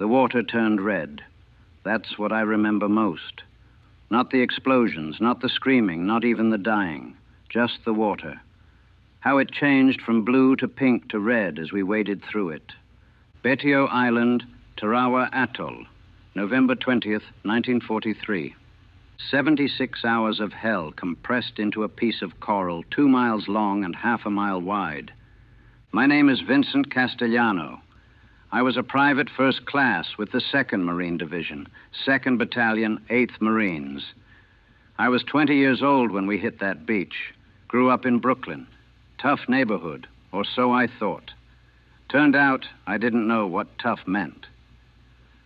The water turned red. That's what I remember most. Not the explosions, not the screaming, not even the dying. Just the water. How it changed from blue to pink to red as we waded through it. Betio Island, Tarawa Atoll, November 20th, 1943. 76 hours of hell compressed into a piece of coral 2 miles long and half a mile wide. My name is Vincent Castellano. I was a private first class with the 2nd Marine Division, 2nd Battalion, 8th Marines. I was 20 years old when we hit that beach. Grew up in Brooklyn. Tough neighborhood, or so I thought. Turned out I didn't know what tough meant.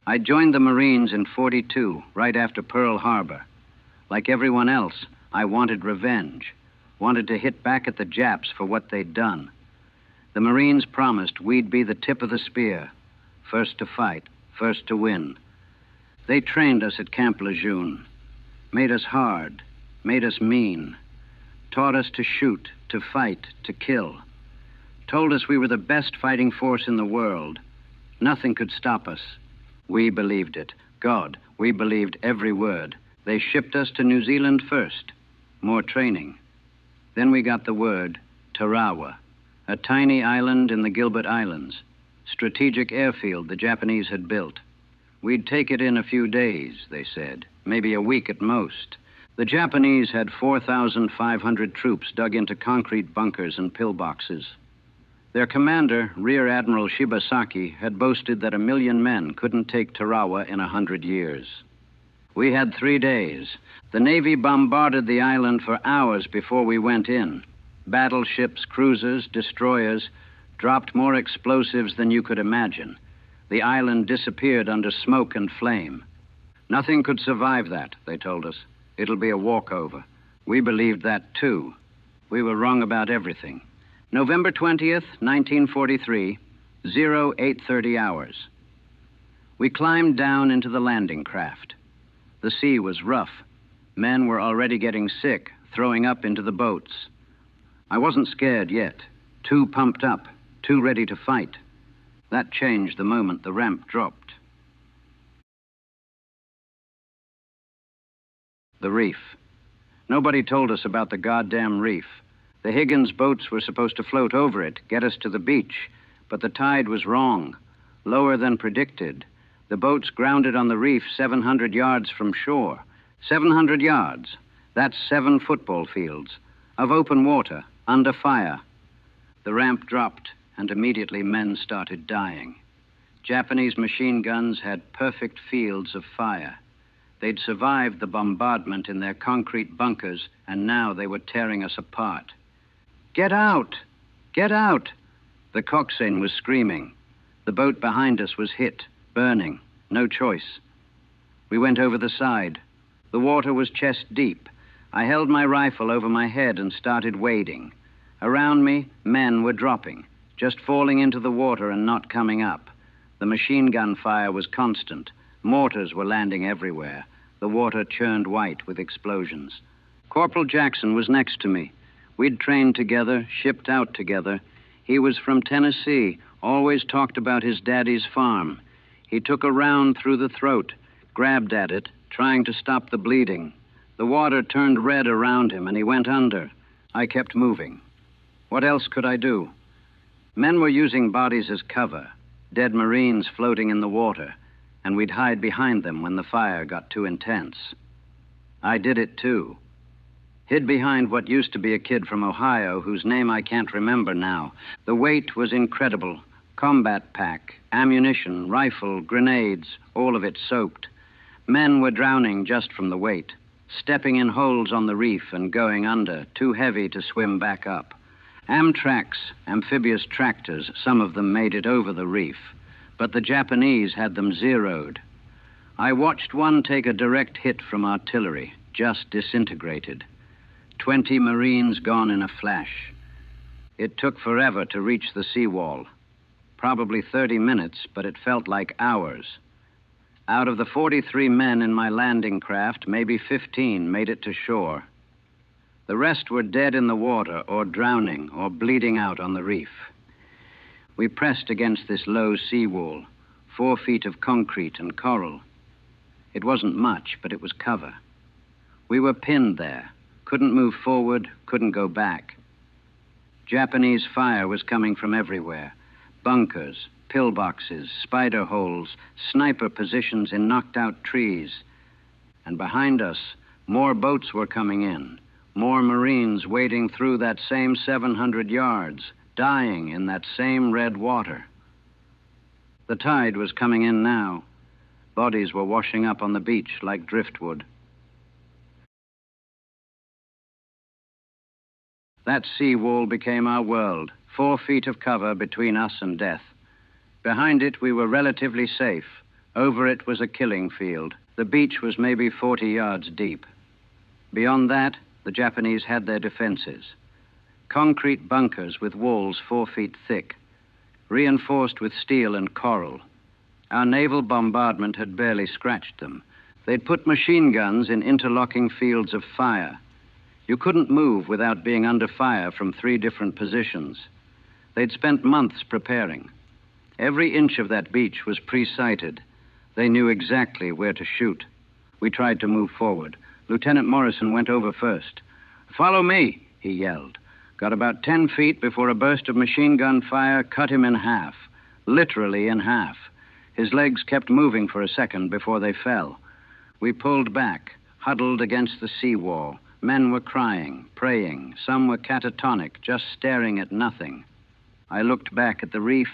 I joined the Marines in '42, right after Pearl Harbor. Like everyone else, I wanted revenge, wanted to hit back at the Japs for what they'd done. The Marines promised we'd be the tip of the spear, first to fight, first to win. They trained us at Camp Lejeune, made us hard, made us mean, taught us to shoot, to fight, to kill, told us we were the best fighting force in the world. Nothing could stop us. We believed it. God, we believed every word. They shipped us to New Zealand first. More training. Then we got the word, Tarawa, a tiny island in the Gilbert Islands, strategic airfield the Japanese had built. We'd take it in a few days, they said, maybe a week at most. The Japanese had 4,500 troops dug into concrete bunkers and pillboxes. Their commander, Rear Admiral Shibasaki, had boasted that 1 million men couldn't take Tarawa in 100 years. We had 3 days. The Navy bombarded the island for hours before we went in. Battleships, cruisers, destroyers dropped more explosives than you could imagine. The island disappeared under smoke and flame. Nothing could survive that, they told us. It'll be a walkover. We believed that, too. We were wrong about everything. November 20th, 1943, 0830 hours. We climbed down into the landing craft. The sea was rough. Men were already getting sick, throwing up into the boats. I wasn't scared yet. Too pumped up, too ready to fight. That changed the moment the ramp dropped. The reef. Nobody told us about the goddamn reef. The Higgins boats were supposed to float over it, get us to the beach, but the tide was wrong, lower than predicted. The boats grounded on the reef 700 yards from shore. 700 yards. That's 7 football fields of open water, under fire. The ramp dropped, and immediately men started dying. Japanese machine guns had perfect fields of fire. They'd survived the bombardment in their concrete bunkers, and now they were tearing us apart. Get out! Get out! The coxswain was screaming. The boat behind us was hit, burning. No choice. We went over the side. The water was chest deep. I held my rifle over my head and started wading. Around me, men were dropping, just falling into the water and not coming up. The machine gun fire was constant. Mortars were landing everywhere. The water churned white with explosions. Corporal Jackson was next to me. We'd trained together, shipped out together. He was from Tennessee, always talked about his daddy's farm. He took a round through the throat, grabbed at it, trying to stop the bleeding. The water turned red around him, and he went under. I kept moving. What else could I do? Men were using bodies as cover, dead Marines floating in the water, and we'd hide behind them when the fire got too intense. I did it, too. Hid behind what used to be a kid from Ohio, whose name I can't remember now. The weight was incredible. Combat pack, ammunition, rifle, grenades, all of it soaked. Men were drowning just from the weight, stepping in holes on the reef and going under, too heavy to swim back up. Amtraks, amphibious tractors, some of them made it over the reef, but the Japanese had them zeroed. I watched one take a direct hit from artillery, just disintegrated. 20 Marines gone in a flash. It took forever to reach the seawall. Probably 30 minutes, but it felt like hours. Out of the 43 men in my landing craft, maybe 15 made it to shore. The rest were dead in the water or drowning or bleeding out on the reef. We pressed against this low seawall. 4 feet of concrete and coral. It wasn't much, but it was cover. We were pinned there, couldn't move forward, couldn't go back. Japanese fire was coming from everywhere. Bunkers, pillboxes, spider holes, sniper positions in knocked-out trees. And behind us, more boats were coming in, more Marines wading through that same 700 yards, dying in that same red water. The tide was coming in now. Bodies were washing up on the beach like driftwood. That sea wall became our world, 4 feet of cover between us and death. Behind it, we were relatively safe. Over it was a killing field. The beach was maybe 40 yards deep. Beyond that, the Japanese had their defenses. Concrete bunkers with walls 4 feet thick, reinforced with steel and coral. Our naval bombardment had barely scratched them. They'd put machine guns in interlocking fields of fire. You couldn't move without being under fire from 3 different positions. They'd spent months preparing. Every inch of that beach was pre-sighted. They knew exactly where to shoot. We tried to move forward. Lieutenant Morrison went over first. "Follow me," he yelled. Got about 10 feet before a burst of machine gun fire cut him in half, literally in half. His legs kept moving for a second before they fell. We pulled back, huddled against the seawall. Men were crying, praying. Some were catatonic, just staring at nothing. I looked back at the reef.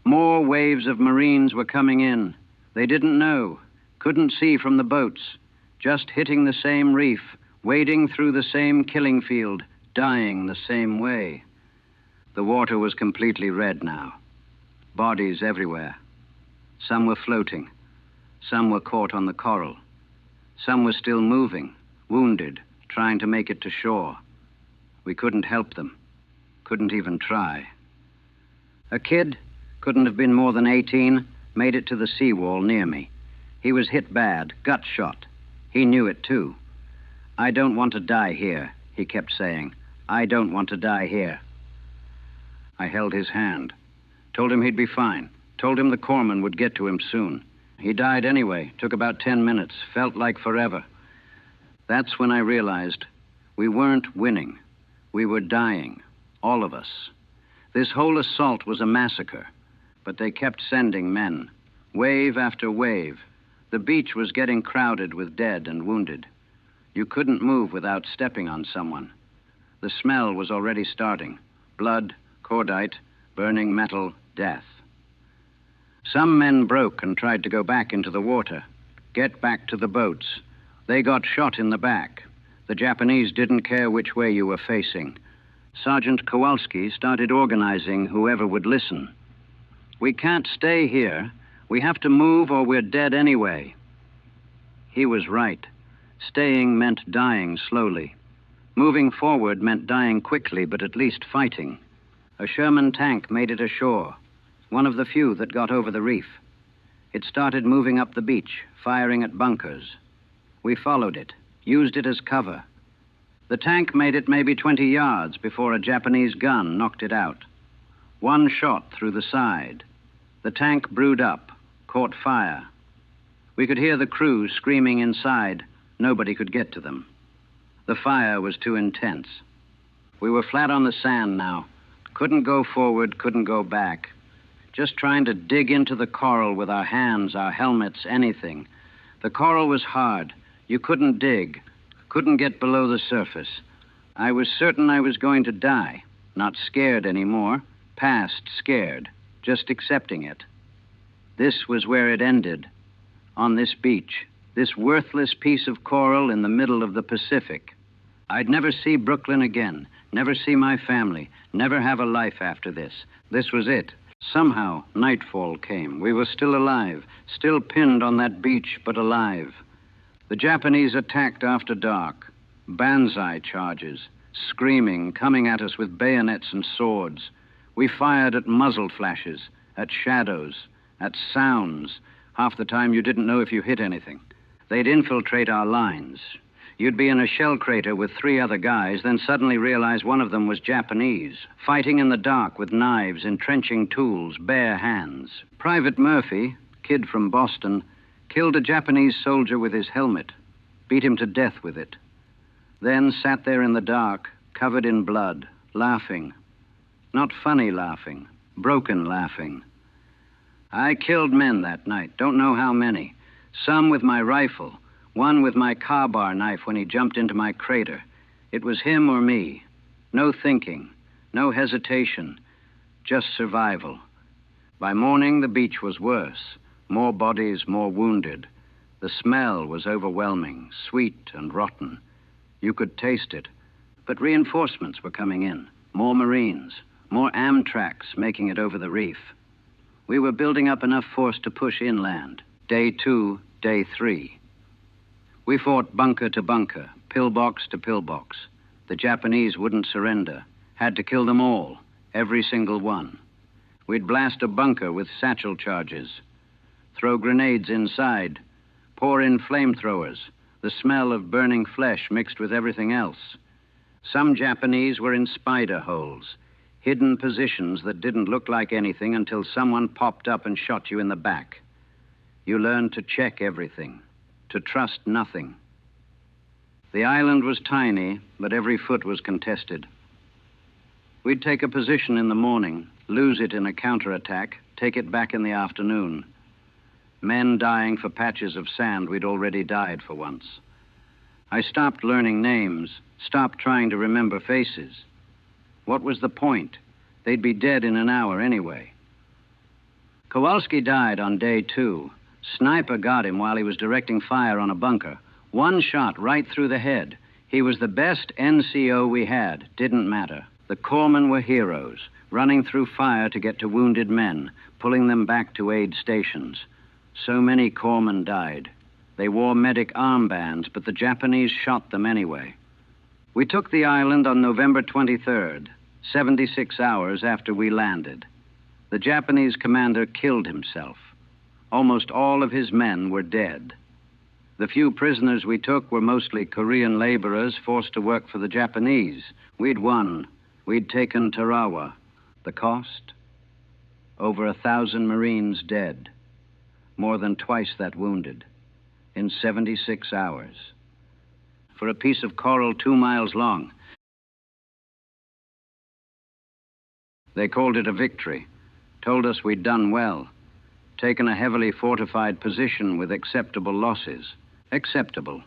More waves of Marines were coming in. They didn't know, couldn't see from the boats, just hitting the same reef, wading through the same killing field, dying the same way. The water was completely red now. Bodies everywhere. Some were floating. Some were caught on the coral. Some were still moving, wounded, trying to make it to shore. We couldn't help them. Couldn't even try. A kid, couldn't have been more than 18, made it to the seawall near me. He was hit bad, gut shot. He knew it too. "I don't want to die here," he kept saying. "I don't want to die here." I held his hand, told him he'd be fine, told him the corpsman would get to him soon. He died anyway, took about 10 minutes, felt like forever. That's when I realized we weren't winning. We were dying, all of us. This whole assault was a massacre, but they kept sending men, wave after wave. The beach was getting crowded with dead and wounded. You couldn't move without stepping on someone. The smell was already starting. Blood, cordite, burning metal, death. Some men broke and tried to go back into the water, get back to the boats. They got shot in the back. The Japanese didn't care which way you were facing. Sergeant Kowalski started organizing whoever would listen. "We can't stay here. We have to move or we're dead anyway." He was right. Staying meant dying slowly. Moving forward meant dying quickly, but at least fighting. A Sherman tank made it ashore, one of the few that got over the reef. It started moving up the beach, firing at bunkers. We followed it, used it as cover. The tank made it maybe 20 yards before a Japanese gun knocked it out. One shot through the side. The tank brewed up, caught fire. We could hear the crew screaming inside. Nobody could get to them. The fire was too intense. We were flat on the sand now. Couldn't go forward, couldn't go back. Just trying to dig into the coral with our hands, our helmets, anything. The coral was hard. You couldn't dig, couldn't get below the surface. I was certain I was going to die. Not scared anymore. Past scared. Just accepting it. This was where it ended. On this beach. This worthless piece of coral in the middle of the Pacific. I'd never see Brooklyn again. Never see my family. Never have a life after this. This was it. Somehow, nightfall came. We were still alive. Still pinned on that beach, but alive. The Japanese attacked after dark. Banzai charges. Screaming, coming at us with bayonets and swords. We fired at muzzle flashes, at shadows, at sounds. Half the time you didn't know if you hit anything. They'd infiltrate our lines. You'd be in a shell crater with 3 other guys, then suddenly realize one of them was Japanese, fighting in the dark with knives, entrenching tools, bare hands. Private Murphy, kid from Boston, killed a Japanese soldier with his helmet, beat him to death with it, then sat there in the dark, covered in blood, laughing. Not funny laughing, broken laughing. I killed men that night, don't know how many. Some with my rifle, one with my car bar knife when he jumped into my crater. It was him or me. No thinking, no hesitation, just survival. By morning, the beach was worse. More bodies, more wounded. The smell was overwhelming, sweet and rotten. You could taste it. But reinforcements were coming in. More Marines, more Amtraks making it over the reef. We were building up enough force to push inland. Day 2, day 3. We fought bunker to bunker, pillbox to pillbox. The Japanese wouldn't surrender. Had to kill them all, every single one. We'd blast a bunker with satchel charges, throw grenades inside, pour in flamethrowers, the smell of burning flesh mixed with everything else. Some Japanese were in spider holes, hidden positions that didn't look like anything until someone popped up and shot you in the back. You learned to check everything, to trust nothing. The island was tiny, but every foot was contested. We'd take a position in the morning, lose it in a counterattack, take it back in the afternoon. Men dying for patches of sand we'd already died for once. I stopped learning names, stopped trying to remember faces. What was the point? They'd be dead in an hour anyway. Kowalski died on day 2. Sniper got him while he was directing fire on a bunker. One shot right through the head. He was the best NCO we had. Didn't matter. The corpsmen were heroes, running through fire to get to wounded men, pulling them back to aid stations. So many corpsmen died. They wore medic armbands, but the Japanese shot them anyway. We took the island on November 23rd, 76 hours after we landed. The Japanese commander killed himself. Almost all of his men were dead. The few prisoners we took were mostly Korean laborers forced to work for the Japanese. We'd won. We'd taken Tarawa. The cost? Over 1,000 Marines dead. More than twice that wounded. In 76 hours. For a piece of coral 2 miles long. They called it a victory. Told us we'd done well. Taken a heavily fortified position with acceptable losses. Acceptable.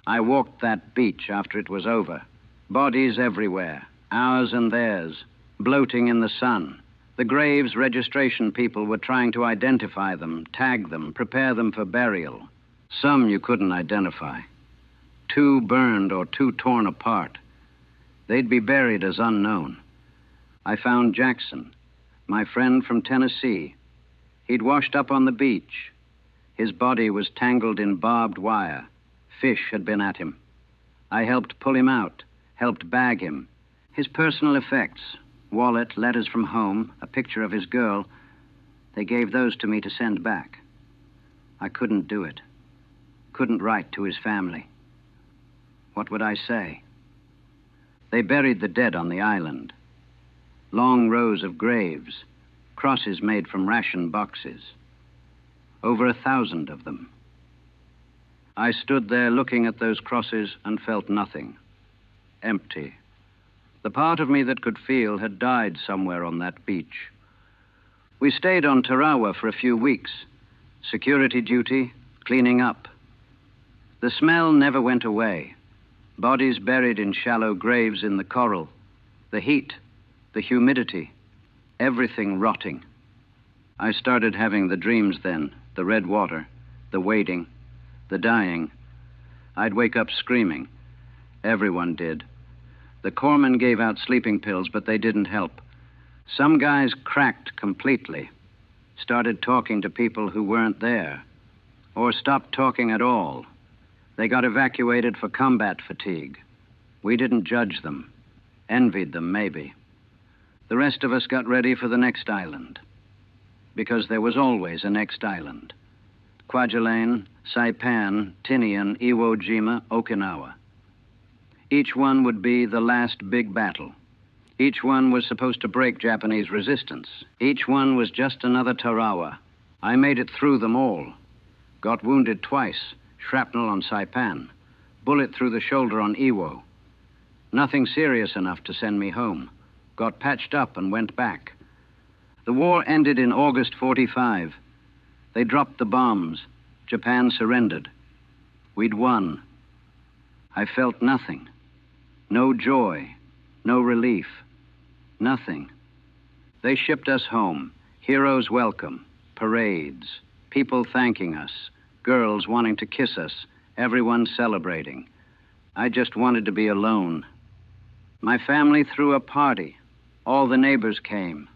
I walked that beach after it was over. Bodies everywhere, ours and theirs, bloating in the sun. The graves registration people were trying to identify them, tag them, prepare them for burial. Some you couldn't identify. 2 burned or 2 torn apart. They'd be buried as unknown. I found Jackson, my friend from Tennessee. He'd washed up on the beach. His body was tangled in barbed wire. Fish had been at him. I helped pull him out, helped bag him. His personal effects, wallet, letters from home, a picture of his girl, they gave those to me to send back. I couldn't do it. Couldn't write to his family. What would I say? They buried the dead on the island. Long rows of graves, crosses made from ration boxes. Over 1,000 of them. I stood there looking at those crosses and felt nothing. Empty. The part of me that could feel had died somewhere on that beach. We stayed on Tarawa for a few weeks. Security duty, cleaning up. The smell never went away. Bodies buried in shallow graves in the coral. The heat, the humidity, everything rotting. I started having the dreams then, the red water, the waiting, the dying. I'd wake up screaming. Everyone did. The corpsmen gave out sleeping pills, but they didn't help. Some guys cracked completely, started talking to people who weren't there, or stopped talking at all. They got evacuated for combat fatigue. We didn't judge them, envied them maybe. The rest of us got ready for the next island, because there was always a next island. Kwajalein, Saipan, Tinian, Iwo Jima, Okinawa. Each one would be the last big battle. Each one was supposed to break Japanese resistance. Each one was just another Tarawa. I made it through them all. Got wounded twice, shrapnel on Saipan, bullet through the shoulder on Iwo. Nothing serious enough to send me home. Got patched up and went back. The war ended in August 45. They dropped the bombs. Japan surrendered. We'd won. I felt nothing. No joy. No relief. Nothing. They shipped us home. Heroes welcome. Parades. People thanking us. Girls wanting to kiss us. Everyone celebrating. I just wanted to be alone. My family threw a party. All the neighbors came.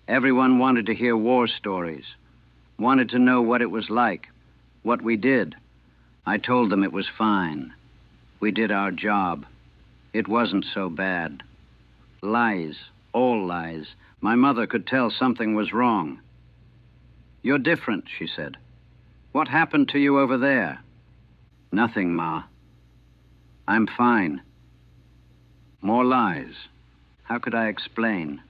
Everyone wanted to hear war stories. Wanted to know what it was like. What we did. I told them it was fine. We did our job. It wasn't so bad. Lies. All lies. My mother could tell something was wrong. You're different, she said. What happened to you over there? Nothing, Ma. I'm fine. More lies. How could I explain?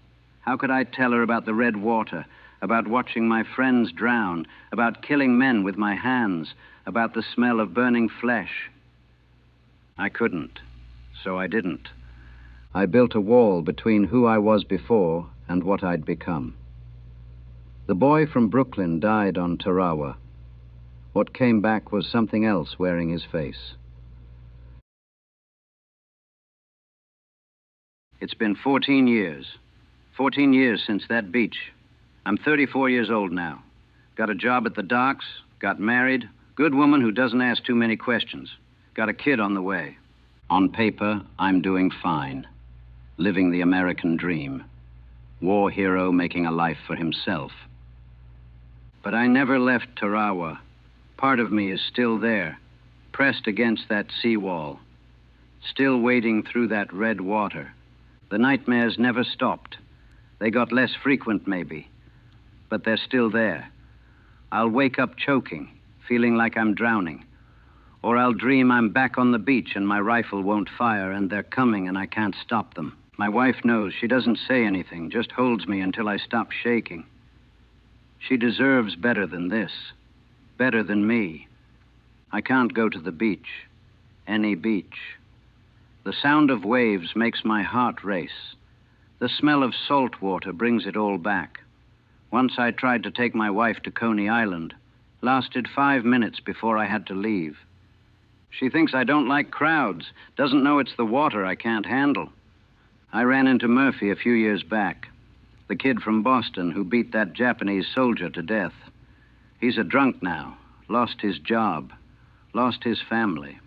How could I tell her about the red water, about watching my friends drown, about killing men with my hands, about the smell of burning flesh? I couldn't, so I didn't. I built a wall between who I was before and what I'd become. The boy from Brooklyn died on Tarawa. What came back was something else wearing his face. It's been 14 years. 14 years since that beach. I'm 34 years old now. Got a job at the docks, got married, good woman who doesn't ask too many questions. Got a kid on the way. On paper, I'm doing fine. Living the American dream. War hero making a life for himself. But I never left Tarawa. Part of me is still there, pressed against that seawall. Still wading through that red water. The nightmares never stopped. They got less frequent, maybe, but they're still there. I'll wake up choking, feeling like I'm drowning. Or I'll dream I'm back on the beach and my rifle won't fire and they're coming and I can't stop them. My wife knows. She doesn't say anything, just holds me until I stop shaking. She deserves better than this, better than me. I can't go to the beach, any beach. The sound of waves makes my heart race. The smell of salt water brings it all back. Once I tried to take my wife to Coney Island. Lasted 5 minutes before I had to leave. She thinks I don't like crowds, doesn't know it's the water I can't handle. I ran into Murphy a few years back, the kid from Boston who beat that Japanese soldier to death. He's a drunk now, lost his job, lost his family,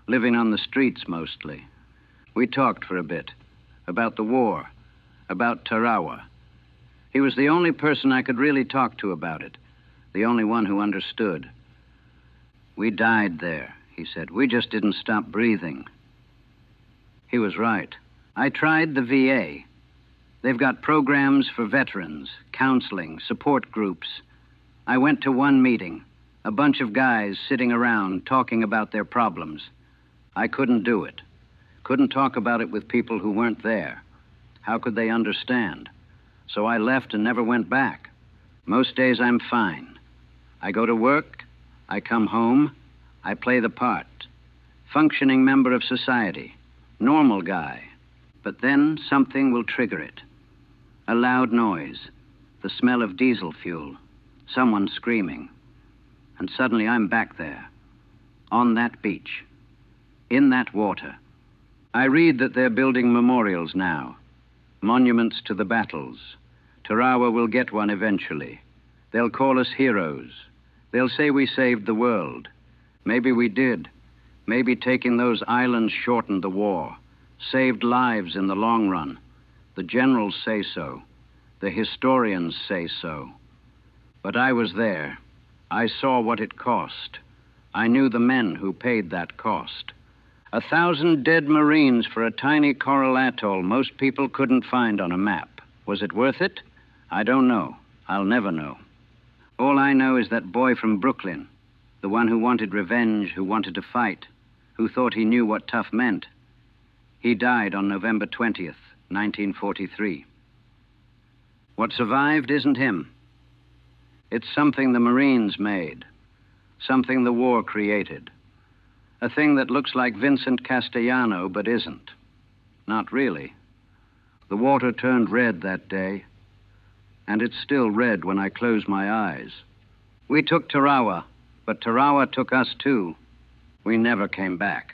living on the streets mostly. We talked for a bit, about the war, about Tarawa. He was the only person I could really talk to about it, the only one who understood. We died there, he said. We just didn't stop breathing. He was right. I tried the VA. They've got programs for veterans, counseling, support groups. I went to one meeting, a bunch of guys sitting around talking about their problems. I couldn't do it. Couldn't talk about it with people who weren't there. How could they understand? So I left and never went back. Most days I'm fine. I go to work, I come home, I play the part. Functioning member of society, normal guy. But then something will trigger it. A loud noise, the smell of diesel fuel, someone screaming. And suddenly I'm back there, on that beach, in that water. I read that they're building memorials now, monuments to the battles. Tarawa will get one eventually. They'll call us heroes. They'll say we saved the world. Maybe we did. Maybe taking those islands shortened the war, saved lives in the long run. The generals say so. The historians say so. But I was there. I saw what it cost. I knew the men who paid that cost. 1,000 dead Marines for a tiny coral atoll most people couldn't find on a map. Was it worth it? I don't know. I'll never know. All I know is that boy from Brooklyn, the one who wanted revenge, who wanted to fight, who thought he knew what tough meant. He died on November 20th, 1943. What survived isn't him. It's something the Marines made, something the war created, a thing that looks like Vincent Castellano but isn't. Not really. The water turned red that day, and it's still red when I close my eyes. We took Tarawa, but Tarawa took us too. We never came back.